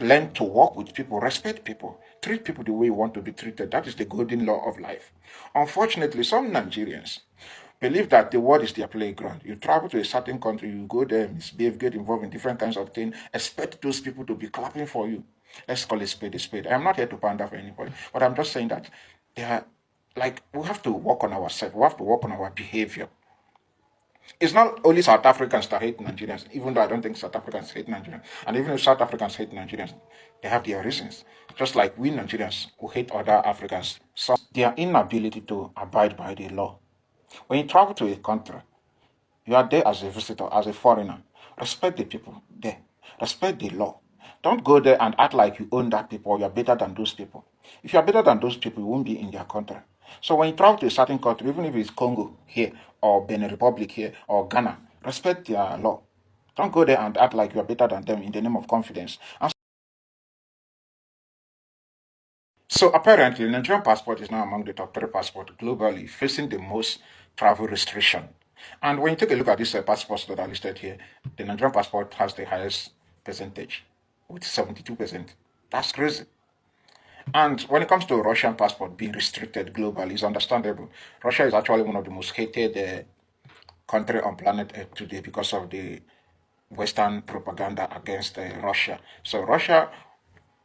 learn to work with people, respect people, treat people the way you want to be treated. That is the golden law of life. Unfortunately, some Nigerians believe that the world is their playground. You travel to a certain country, you go there, misbehave, get involved in different kinds of things, expect those people to be clapping for you. Let's call it spade a spade. I'm not here to pander for anybody, but I'm just saying that they are like we have to work on ourselves, we have to work on our behavior. It's not only South Africans that hate Nigerians, even though I don't think South Africans hate Nigerians. And even if South Africans hate Nigerians, they have their reasons. Just like we Nigerians who hate other Africans, so their inability to abide by the law. When you travel to a country, you are there as a visitor, as a foreigner. Respect the people there. Respect the law. Don't go there and act like you own that people or you're better than those people. If you're better than those people, you won't be in their country. So when you travel to a certain country, even if it's Congo here, or Benin Republic here, or Ghana, respect their law. Don't go there and act like you're better than them in the name of confidence. And so apparently, the Nigerian passport is now among the top 3 passports globally, facing the most travel restriction. And when you take a look at these passports that are listed here, the Nigerian passport has the highest percentage, with 72%. That's crazy. And when it comes to Russian passport being restricted globally, it's understandable. Russia is actually one of the most hated country on planet Earth today because of the Western propaganda against Russia. So Russia,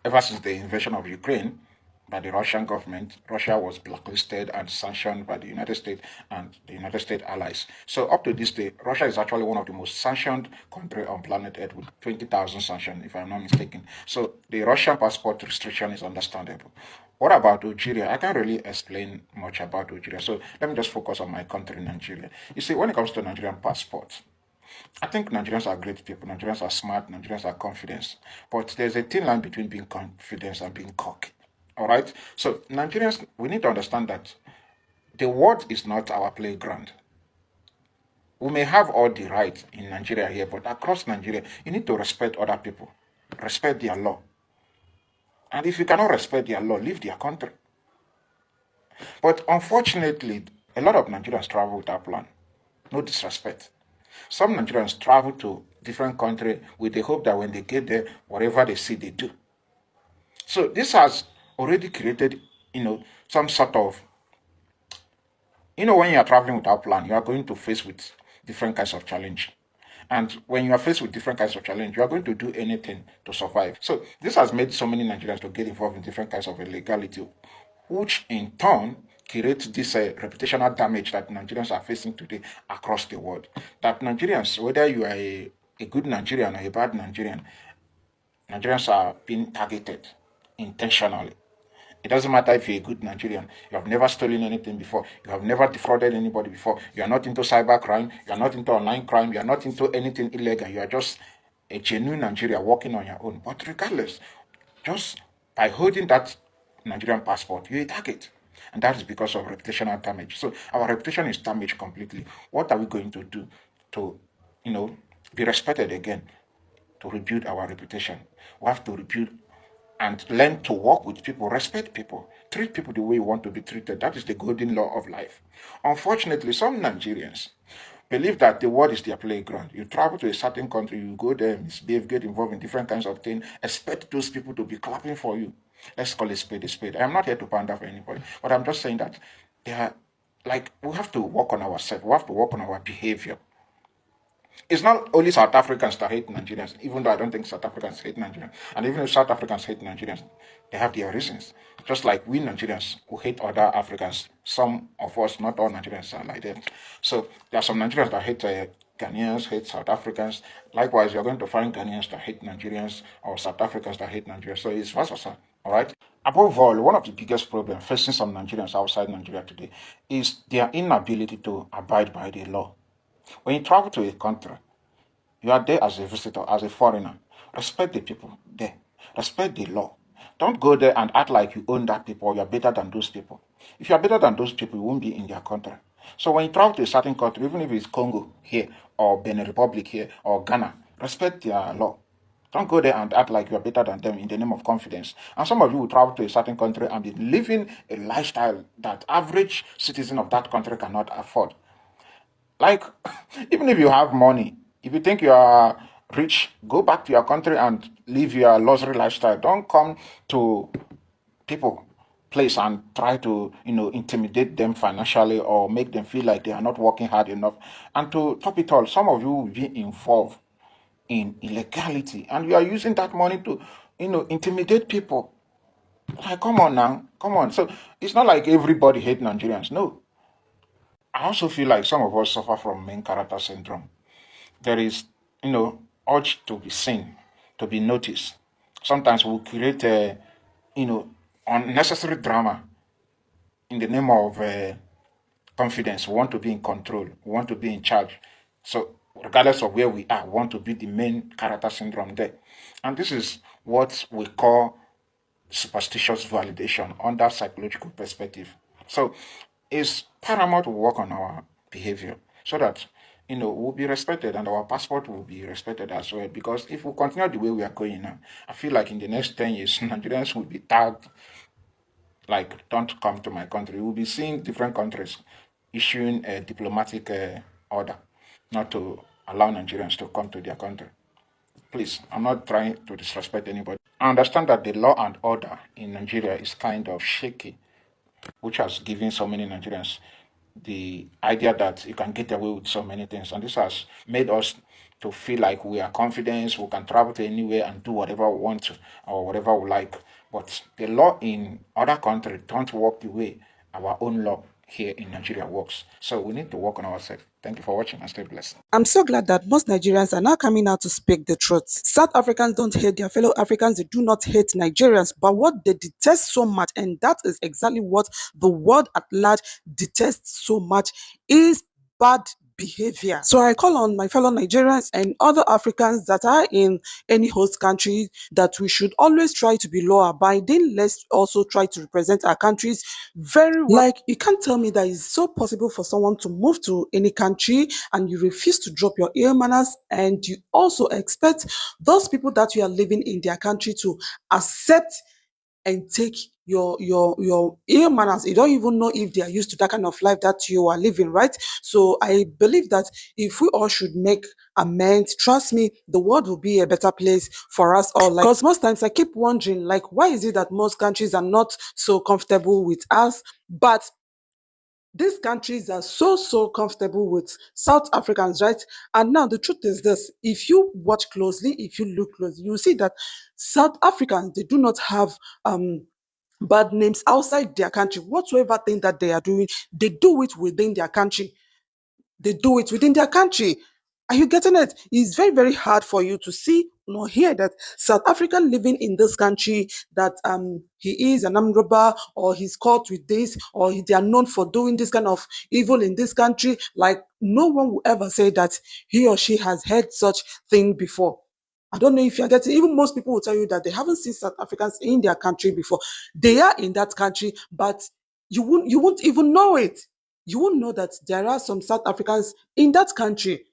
ever since the invasion of Ukraine by the Russian government, Russia was blacklisted and sanctioned by the United States and the United States allies. So up to this day, Russia is actually one of the most sanctioned country on planet Earth with 20,000 sanctions, if I'm not mistaken. So the Russian passport restriction is understandable. What about Nigeria? I can't really explain much about Nigeria. So let me just focus on my country, Nigeria. You see, when it comes to Nigerian passports, I think Nigerians are great people. Nigerians are smart. Nigerians are confident. But there's a thin line between being confident and being cocky. All right. So Nigerians, we need to understand that the world is not our playground. We may have all the rights in Nigeria here, but across Nigeria, you need to respect other people, respect their law. And if you cannot respect their law, leave their country. But unfortunately, a lot of Nigerians travel without plan. No disrespect. Some Nigerians travel to different countries with the hope that when they get there, whatever they see, they do. So this has already created, some sort of, when you are traveling without plan, you are going to face with different kinds of challenge. And when you are faced with different kinds of challenge, you are going to do anything to survive. So this has made so many Nigerians to get involved in different kinds of illegality, which in turn creates this reputational damage that Nigerians are facing today across the world. That Nigerians, whether you are a good Nigerian or a bad Nigerian, Nigerians are being targeted intentionally. It doesn't matter if you're a good Nigerian, you have never stolen anything before, you have never defrauded anybody before, you are not into cyber crime, you are not into online crime, you are not into anything illegal, you are just a genuine Nigerian working on your own. But regardless, just by holding that Nigerian passport, you're a target. And that is because of reputational damage. So our reputation is damaged completely. What are we going to do to, be respected again? To rebuild our reputation. We have to rebuild and learn to work with people, respect people, treat people the way you want to be treated. That is the golden law of life. Unfortunately, some Nigerians believe that the world is their playground. You travel to a certain country, you go there, misbehave, get involved in different kinds of things, expect those people to be clapping for you. Let's call it spade a spade. I'm not here to pander for anybody, but I'm just saying that they are like we have to work on ourselves, we have to work on our behavior. It's not only South Africans that hate Nigerians, even though I don't think South Africans hate Nigerians. And even if South Africans hate Nigerians, they have their reasons. Just like we Nigerians who hate other Africans, some of us, not all Nigerians are like them. So there are some Nigerians that hate Ghanaians, hate South Africans. Likewise, you're going to find Ghanaians that hate Nigerians or South Africans that hate Nigerians. So it's vice versa. All right. Above all, one of the biggest problems facing some Nigerians outside Nigeria today is their inability to abide by the law. When you travel to a country, you are there as a visitor, as a foreigner. Respect the people there. Respect the law. Don't go there and act like you own that people or you're better than those people. If you're better than those people, you won't be in their country. So when you travel to a certain country, even if it's Congo here, or Benin Republic here, or Ghana, respect their law. Don't go there and act like you're better than them in the name of confidence. And some of you will travel to a certain country and be living a lifestyle that average citizen of that country cannot afford. Like, even if you have money, if you think you are rich, go back to your country and live your luxury lifestyle. Don't come to people place and try to intimidate them financially or make them feel like they are not working hard enough. And to top it all, some of you will be involved in illegality and you are using that money to intimidate people. Like, come on now, come on. So it's not like everybody hate Nigerians. No, I also feel like some of us suffer from main character syndrome. There is, urge to be seen, to be noticed. Sometimes we'll create you know, unnecessary drama in the name of confidence. We want to be in control. We want to be in charge. So regardless of where we are, we want to be the main character syndrome there. And this is what we call superstitious validation under psychological perspective. So it's paramount to work on our behavior so that we'll be respected and our passport will be respected as well. Because if we continue the way we are going now, I feel like in the next 10 years, Nigerians will be tagged like don't come to my country. We'll be seeing different countries issuing a diplomatic order not to allow Nigerians to come to their country. Please, I'm not trying to disrespect anybody. I understand that the law and order in Nigeria is kind of shaky, which has given so many Nigerians the idea that you can get away with so many things. And this has made us to feel like we are confident, we can travel to anywhere and do whatever we want to or whatever we like. But the law in other countries don't work the way our own law here in Nigeria works. So we need to work on ourselves. Thank you for watching and stay blessed. I'm so glad that most Nigerians are now coming out to speak the truth. South Africans don't hate their fellow Africans, they do not hate Nigerians, but what they detest so much, and that is exactly what the world at large detests so much, is bad behavior. So I call on my fellow Nigerians and other Africans that are in any host country that we should always try to be law abiding. Let's also try to represent our countries very well. Like, you can't tell me that it's so possible for someone to move to any country and you refuse to drop your ill manners, and you also expect those people that you are living in their country to accept and take your ill manners. You don't even know if they are used to that kind of life that you are living, right? So I believe that if we all should make amends, trust me, the world will be a better place for us all. Like, because most times I keep wondering, like, why is it that most countries are not so comfortable with us, but these countries are so comfortable with South Africans, right? And now the truth is this: if you watch closely, if you look closely, you see that South Africans, they do not have bad names outside their country. Whatsoever thing that they are doing, they do it within their country. They do it within their country. Are you getting it? It's very hard for you to see nor hear that South African living in this country, that he is an armed robber, or he's caught with this, or they are known for doing this kind of evil in this country. Like, no one will ever say that he or she has heard such thing before. I don't know if you're getting, even most people will tell you that they haven't seen South Africans in their country before. They are in that country, but you won't even know it. You won't know that there are some South Africans in that country.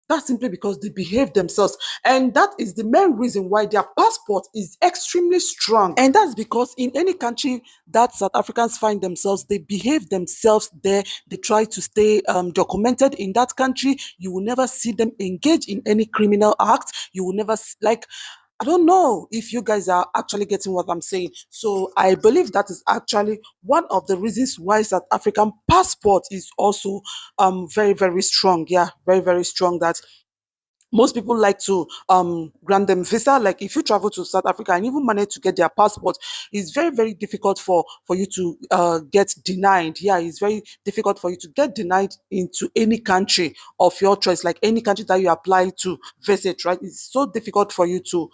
That's simply because they behave themselves. And that is the main reason why their passport is extremely strong. And that's because in any country that South Africans find themselves, they behave themselves there. They try to stay documented in that country. You will never see them engage in any criminal act. You will never, like, I don't know if you guys are actually getting what I'm saying. So I believe that is actually one of the reasons why South African passport is also very strong. Yeah, very strong. That most people like to grant them visa. Like, if you travel to South Africa and even manage to get their passport, it's very difficult for you to get denied. Yeah, it's very difficult for you to get denied into any country of your choice, like any country that you apply to visit, right? It's so difficult for you to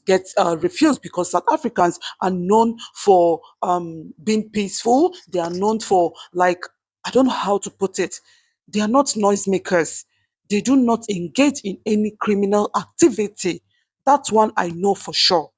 get refused, because South Africans are known for being peaceful. They are known for, like, I don't know how to put it, they are not noisemakers. They do not engage in any criminal activity. That's one I know for sure.